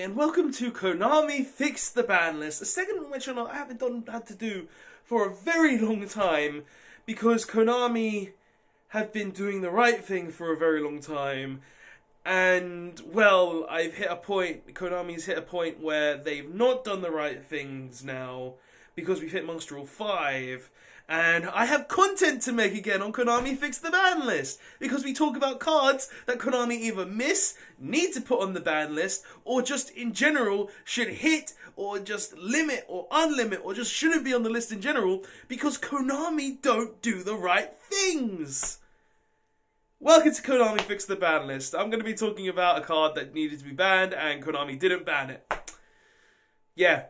and welcome to Konami Fix the Banlist, a segment which I haven't had to do for a very long time, because Konami have been doing the right thing for a very long time, and, well, Konami's hit a point where they've not done the right things now, because we've hit Monster 5, and I have content to make again on Konami Fix the Ban List, because we talk about cards that Konami either need to put on the ban list, or just in general should hit, or just limit, or unlimit, or just shouldn't be on the list in general, because Konami don't do the right things. Welcome to Konami Fix the Ban List. I'm going to be talking about a card that needed to be banned, and Konami didn't ban it. Yeah.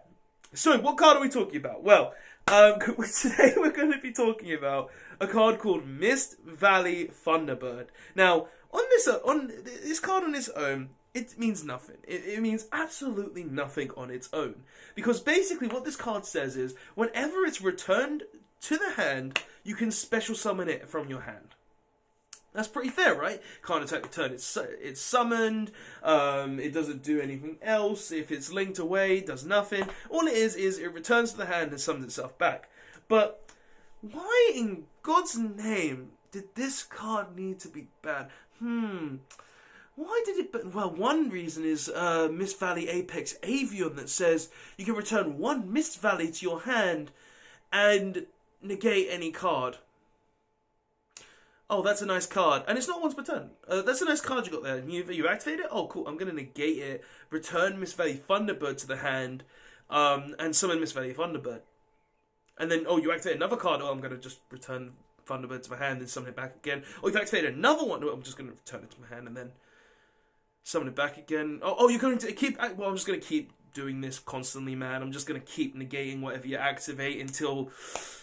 So, what card are we talking about? Well, today we're going to be talking about a card called Mist Valley Thunderbird. Now, on this card on its own, it means nothing. It means absolutely nothing on its own. Because basically what this card says is, whenever it's returned to the hand, you can special summon it from your hand. That's pretty fair, right? Can't attack the turn it's summoned, it doesn't do anything else, if it's linked away, it does nothing. All it is it returns to the hand and summons itself back. But why in God's name did this card need to be banned? Why did it... Well, one reason is Mist Valley Apex Avion that says you can return one Mist Valley to your hand and negate any card. Oh, that's a nice card. And it's not once per turn. That's a nice card you got there. You activate it? Oh, cool. I'm going to negate it. Return Mist Valley Thunderbird to the hand. And summon Mist Valley Thunderbird. And then, you activate another card. Oh, I'm going to just return Thunderbird to my hand and summon it back again. Or if you activate another one, I'm just going to return it to my hand and then summon it back again. Oh, you're going to keep... Well, I'm just going to keep doing this constantly, man. I'm just going to keep negating whatever you activate until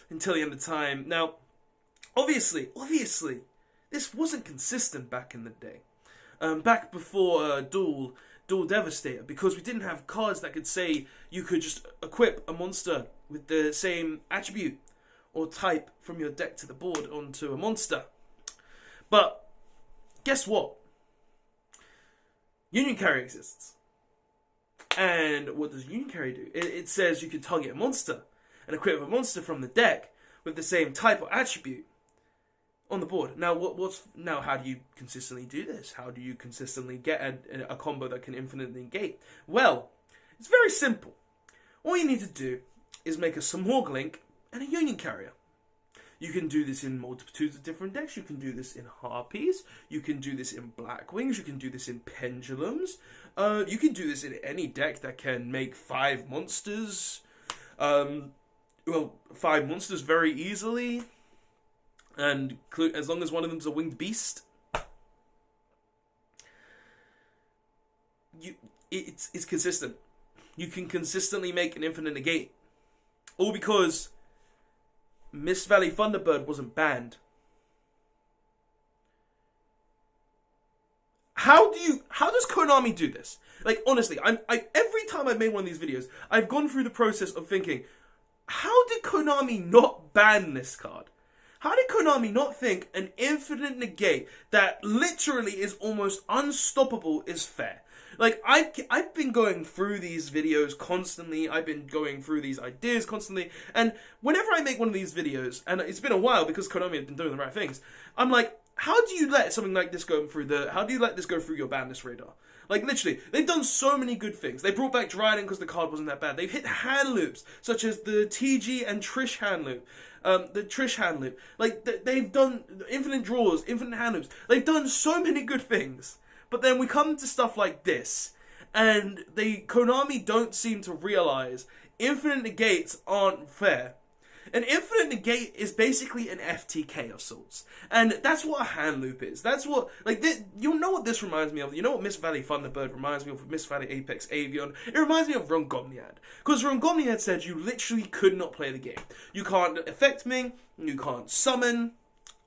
the end of time. Now... Obviously, this wasn't consistent back in the day. Back before Duel Devastator, because we didn't have cards that could say you could just equip a monster with the same attribute or type from your deck to the board onto a monster. But, guess what? Union Carry exists. And what does Union Carry do? It says you can target a monster and equip a monster from the deck with the same type or attribute on the board. Now, how do you consistently do this? How do you consistently get a combo that can infinitely negate? Well, it's very simple. All you need to do is make a Smorg Link and a Union Carrier. You can do this in multitudes of different decks. You can do this in Harpies. You can do this in Blackwings. You can do this in Pendulums. You can do this in any deck that can make 5 monsters. 5 monsters very easily. And as long as one of them's a winged beast, it's consistent. You can consistently make an infinite negate. All because Mist Valley Thunderbird wasn't banned. How does Konami do this? Like, honestly, every time I've made one of these videos, I've gone through the process of thinking, how did Konami not ban this card? How did Konami not think an infinite negate that literally is almost unstoppable is fair? Like, I've been going through these videos constantly, I've been going through these ideas constantly, and whenever I make one of these videos, and it's been a while because Konami has been doing the right things, I'm like, how do you let something like this go through your ban list radar? Like, literally, they've done so many good things. They brought back Dryden because the card wasn't that bad. They've hit hand loops, such as the TG and Trish hand loop. The Trish hand loop. Like, they've done infinite draws, infinite hand loops. They've done so many good things. But then we come to stuff like this, and Konami don't seem to realize infinite negates aren't fair. An infinite negate is basically an FTK of sorts. And that's what a hand loop is. That's what, you know what this reminds me of? You know what Mist Valley Thunderbird reminds me of? Mist Valley Apex Avion? It reminds me of Rongomniad. Because Rongomniad said you literally could not play the game. You can't affect me, you can't summon,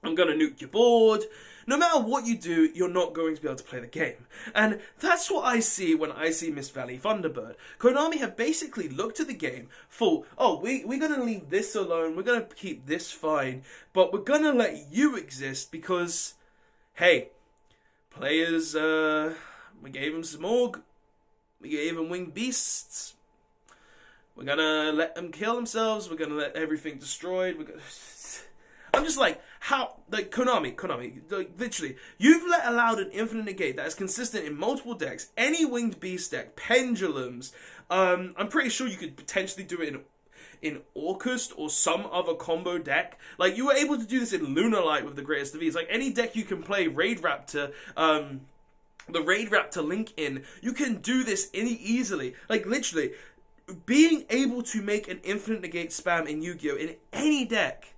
I'm gonna nuke your board. No matter what you do, you're not going to be able to play the game. And that's what I see when I see Mist Valley Thunderbird. Konami have basically looked at the game for, we're going to leave this alone, we're going to keep this fine, but we're going to let you exist because, hey, players, we gave them Smorg, We get even winged beasts. We're gonna let them kill themselves. We're gonna let everything destroyed. I'm just like, how, like, Konami, like, literally, you've allowed an infinite negate that is consistent in multiple decks, any winged beast deck, pendulums. I'm pretty sure you could potentially do it in Orcust or some other combo deck. Like, you were able to do this in Lunalight with the Greatest of Ease. Like, any deck you can play Raid Raptor, the Raid Raptor link in, you can do this easily. Like, literally, being able to make an infinite negate spam in Yu-Gi-Oh! In any deck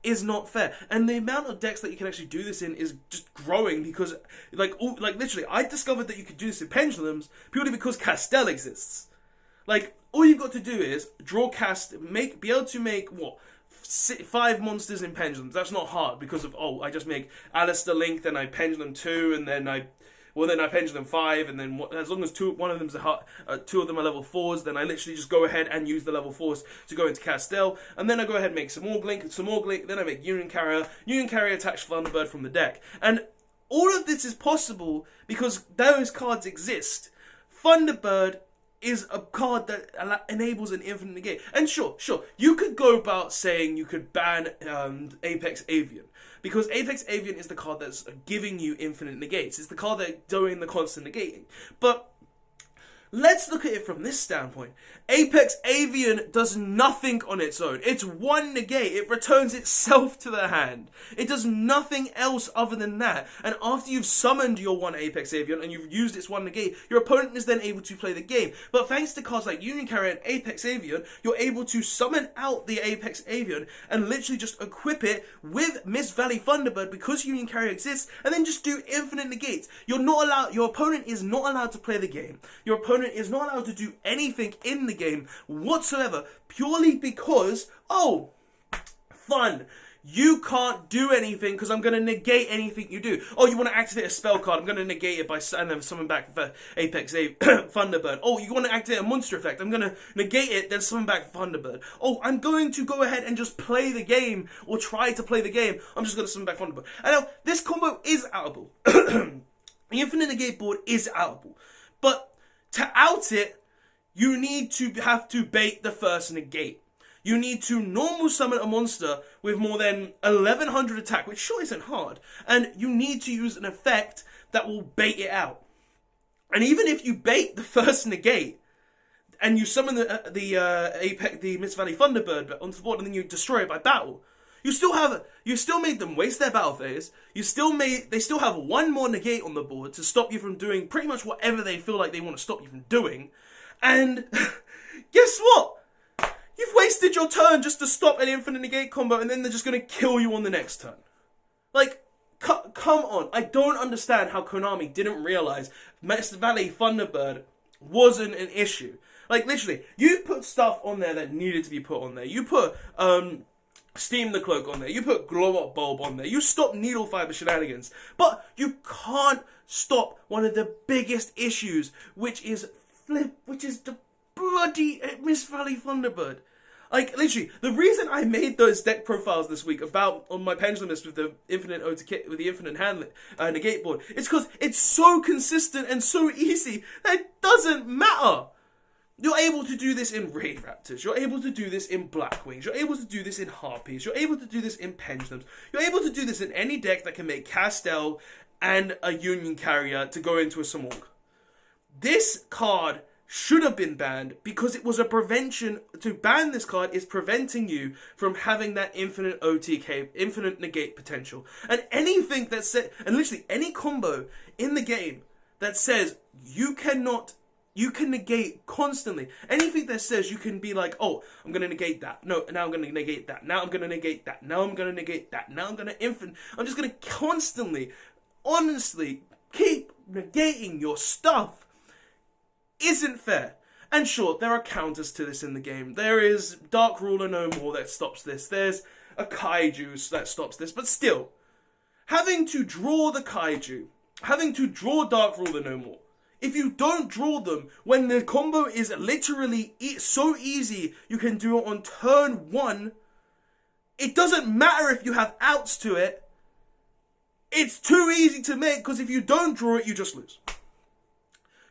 is not fair. And the amount of decks that you can actually do this in is just growing because, like literally, I discovered that you could do this in Pendulums purely because Castel exists. Like, all you've got to do is draw be able to make, 5 monsters in Pendulums. That's not hard because of, I just make Alistair Link, then I Pendulum 2, and then I Pendulum 5, and then as long as two of them are level 4s, then I literally just go ahead and use the level 4s to go into Castel, and then I go ahead and make some more Glink, then I make Union Carrier attach Thunderbird from the deck. And all of this is possible because those cards exist. Thunderbird is a card that enables an infinite negate. And sure, you could go about saying you could ban Apex Avian. Because Apex Avian is the card that's giving you infinite negates. It's the card that's doing the constant negating. But let's look at it from this standpoint. Apex Avian does nothing on its own. It's one negate. It returns itself to the hand. It does nothing else other than that. And after you've summoned your one Apex Avian and you've used its one negate, your opponent is then able to play the game. But thanks to cards like Union Carrier and Apex Avian, you're able to summon out the Apex Avian and literally just equip it with Mist Valley Thunderbird because Union Carrier exists, and then just do infinite negates. Your opponent is not allowed to play the game. Your opponent is not allowed to do anything in the game whatsoever, purely because, fun. You can't do anything because I'm going to negate anything you do. You want to activate a spell card? I'm going to negate it and then summon back the Apex Thunderbird. You want to activate a monster effect? I'm going to negate it, then summon back Thunderbird. I'm going to go ahead and just play the game, or try to play the game. I'm just going to summon back Thunderbird. And now, this combo is outable. The Infinite Negate board is outable. But to out it, you have to bait the first negate. You need to normal summon a monster with more than 1100 attack, which sure isn't hard, and you need to use an effect that will bait it out. And even if you bait the first negate, and you summon the Mist Valley Thunderbird onto the board, and then you destroy it by battle, you still made them waste their battle phase. They still have one more negate on the board to stop you from doing pretty much whatever they feel like they want to stop you from doing. And guess what? You've wasted your turn just to stop an infinite negate combo, and then they're just going to kill you on the next turn. Like, come on. I don't understand how Konami didn't realize Mist Valley Thunderbird wasn't an issue. Like, literally, you put stuff on there that needed to be put on there. You put, Steam the Cloak on there. You put Glow Up Bulb on there. You stop Needle Fiber shenanigans. But you can't stop one of the biggest issues, which is the bloody Mist Valley Thunderbird. Like, literally, the reason I made those deck profiles this week on my pendulum list with the infinite negate board, it's because it's so consistent and so easy that it doesn't matter. You're able to do this in Raid Raptors. You're able to do this in Blackwings. You're able to do this in Harpies. You're able to do this in Pendulums. You're able to do this in any deck that can make Castel and a Union Carrier to go into a Samorg. This card should have been banned because it was a prevention. To ban this card is preventing you from having that infinite OTK, infinite negate potential. And anything that said, and literally any combo in the game that says you can negate constantly. Anything that says you can be like, I'm going to negate that. No, now I'm going to negate that. Now I'm going to negate that. Now I'm going to negate that. Now I'm just going to constantly, honestly, keep negating your stuff. Isn't fair. And sure, there are counters to this in the game. There is Dark Ruler No More that stops this. There's a Kaiju that stops this. But still, having to draw the Kaiju, having to draw Dark Ruler No More, if you don't draw them when the combo is literally so easy, you can do it on turn 1, it doesn't matter if you have outs to it. It's too easy to make because if you don't draw it, you just lose.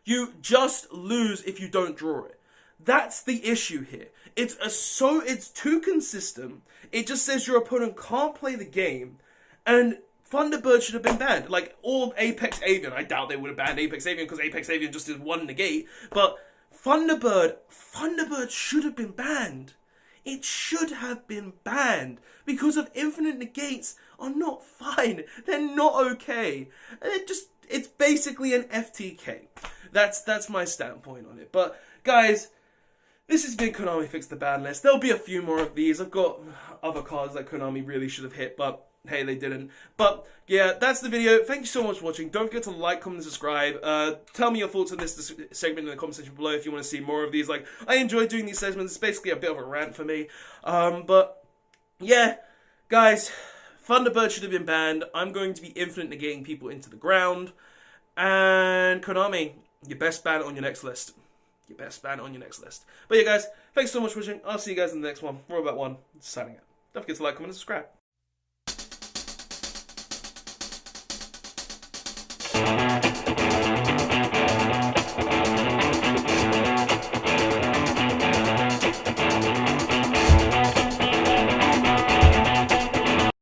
You just lose if you don't draw it. That's the issue here. It's too consistent. It just says your opponent can't play the game, and Thunderbird should have been banned. Like, or Apex Avian. I doubt they would have banned Apex Avian because Apex Avian just did one negate. But Thunderbird should have been banned. It should have been banned because of infinite negates are not fine. They're not okay. And it's basically an FTK. That's my standpoint on it. But guys, this has been Konami Fix the Ban List. There'll be a few more of these. I've got other cards that Konami really should have hit, but hey, they didn't. But yeah, that's the video. Thank you so much for watching. Don't forget to like, comment, and subscribe. Tell me your thoughts on this segment in the comment section below if you want to see more of these. Like, I enjoy doing these segments. It's basically a bit of a rant for me. But yeah, guys, Thunderbird should have been banned. I'm going to be infinite negating people into the ground. And Konami, you best ban it on your next list. You best ban it on your next list. But yeah, guys, thanks so much for watching. I'll see you guys in the next one. Robot1, signing out. Don't forget to like, comment, and subscribe.